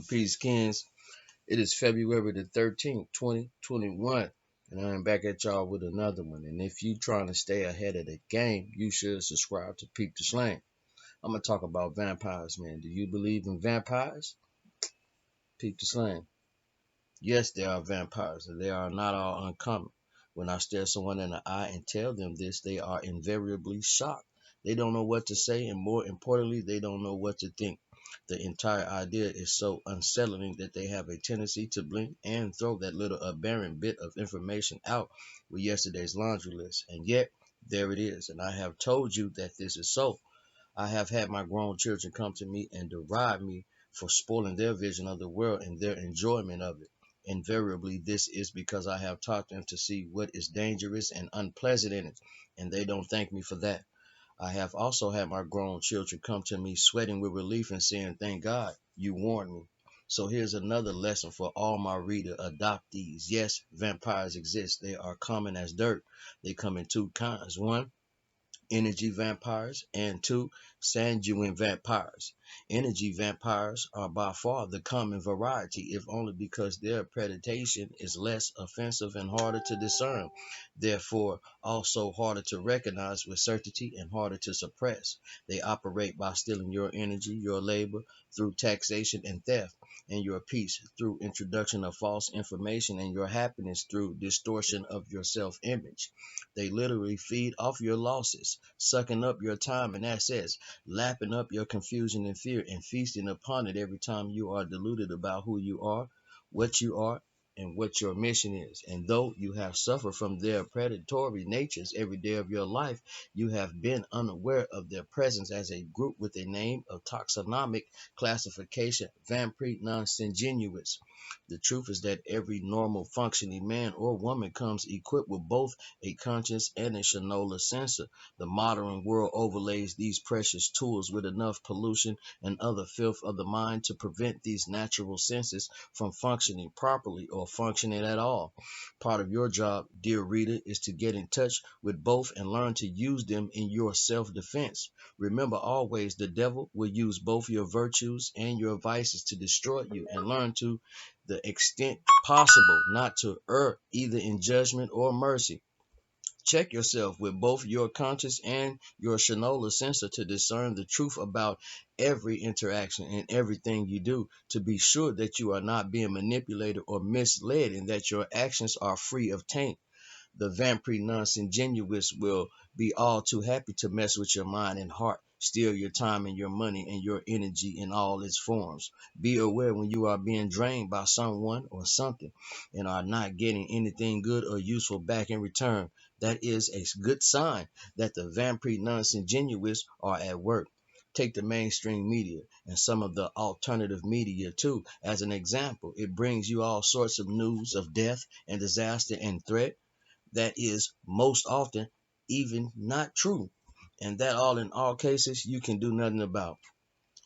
Peace Kings. It is February the 13th, 2021, and I'm back at y'all with another one. And if you trying to stay ahead of the game, you should subscribe to Peep the Slang. I'm gonna talk about vampires, man. Do you believe in vampires? Peep the Slang. Yes, there are vampires, and they are not all uncommon. When I stare someone in the eye and tell them this, they are invariably shocked. They don't know what to say, and more importantly, they don't know what to think. The entire idea is so unsettling that they have a tendency to blink and throw that little aberrant bit of information out with yesterday's laundry list. And yet, there it is. And I have told you that this is so. I have had my grown children come to me and deride me for spoiling their vision of the world and their enjoyment of it. Invariably, this is because I have taught them to see what is dangerous and unpleasant in it, and they don't thank me for that. I have also had my grown children come to me sweating with relief and saying, "Thank God you warned me." So here's another lesson for all my reader adoptees. Yes, vampires exist. They are common as dirt. They come in two kinds. One, energy vampires, and two, sanguine vampires. Energy vampires are by far the common variety, if only because their predation is less offensive and harder to discern, therefore also harder to recognize with certainty and harder to suppress. They operate by stealing your energy, your labor through taxation and theft, and your peace through introduction of false information, and your happiness through distortion of your self-image. They literally feed off your losses, sucking up your time and assets, lapping up your confusion and fear, and feasting upon it every time you are deluded about who you are, and what your mission is. And though you have suffered from their predatory natures every day of your life, you have been unaware of their presence as a group with a name of taxonomic classification, vampire non-syngenuous. The truth is that every normal functioning man or woman comes equipped with both a conscience and a Shinola sensor. The modern world overlays these precious tools with enough pollution and other filth of the mind to prevent these natural senses from functioning properly or functioning at all. Part of your job, dear reader, is to get in touch with both and learn to use them in your self-defense. Remember always, the devil will use both your virtues and your vices to destroy you, and learn to the extent possible not to err either in judgment or mercy. Check yourself with both your conscience and your Shinola sensor to discern the truth about every interaction and everything you do, to be sure that you are not being manipulated or misled, and that your actions are free of taint. The vampire non-syngenuous will be all too happy to mess with your mind and heart, steal your time and your money and your energy in all its forms. Be aware when you are being drained by someone or something and are not getting anything good or useful back in return. That is a good sign that the vampire non-syngenuous are at work. Take the mainstream media and some of the alternative media too as an example. It brings you all sorts of news of death and disaster and threat that is most often even not true, and that all in all cases you can do nothing about.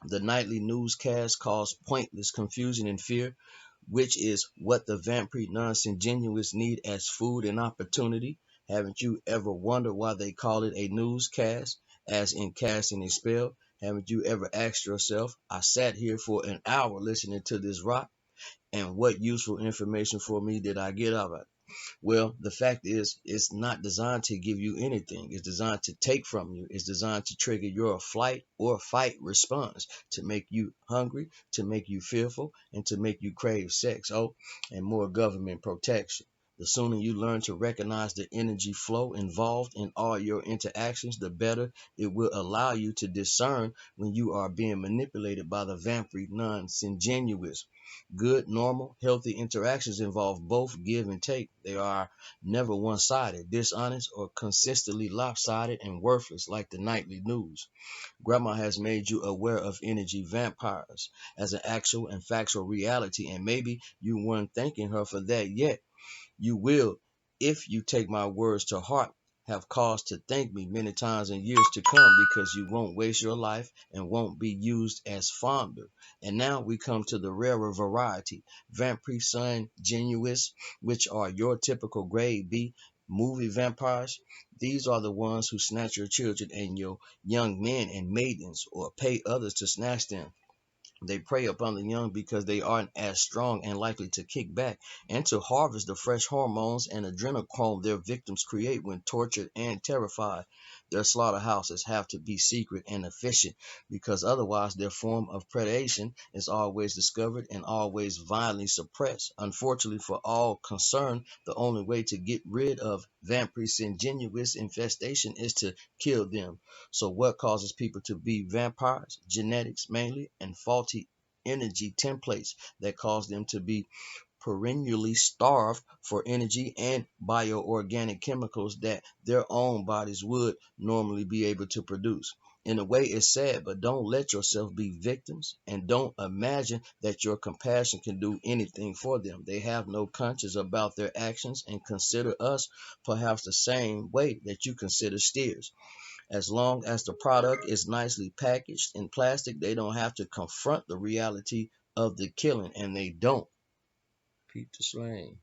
The nightly newscast cause pointless confusion and fear, which is what the vampire non-syngenuous need as food and opportunity. Haven't you ever wondered why they call it a newscast, as in casting a spell? Haven't you ever asked yourself, I sat here for an hour listening to this rock, and what useful information for me did I get out of it? Well, the fact is, it's not designed to give you anything. It's designed to take from you. It's designed to trigger your flight or fight response, to make you hungry, to make you fearful, and to make you crave sex. Oh, and more government protection. The sooner you learn to recognize the energy flow involved in all your interactions, the better it will allow you to discern when you are being manipulated by the vampire non-syngenuous. Good, normal, healthy interactions involve both give and take. They are never one-sided, dishonest, or consistently lopsided and worthless like the nightly news. Grandma has made you aware of energy vampires as an actual and factual reality, and maybe you weren't thanking her for that yet. You will, if you take my words to heart, have cause to thank me many times in years to come, because you won't waste your life and won't be used as fonder. And now we come to the rarer variety, vampire genuous, which are your typical grade B movie vampires. These are the ones who snatch your children and your young men and maidens, or pay others to snatch them. They prey upon the young because they aren't as strong and likely to kick back and to harvest the fresh hormones and adrenochrome their victims create when tortured and terrified. Their slaughterhouses have to be secret and efficient because otherwise their form of predation is always discovered and always violently suppressed. Unfortunately for all concerned, the only way to get rid of vampires' ingenuous infestation is to kill them. So, what causes people to be vampires? Genetics mainly, and faulty energy templates that cause them to be perennially starved for energy and bioorganic chemicals that their own bodies would normally be able to produce. In a way, it's sad, but don't let yourself be victims and don't imagine that your compassion can do anything for them. They have no conscience about their actions and consider us perhaps the same way that you consider steers. As long as the product is nicely packaged in plastic, they don't have to confront the reality of the killing, and they don't. Peep the slang.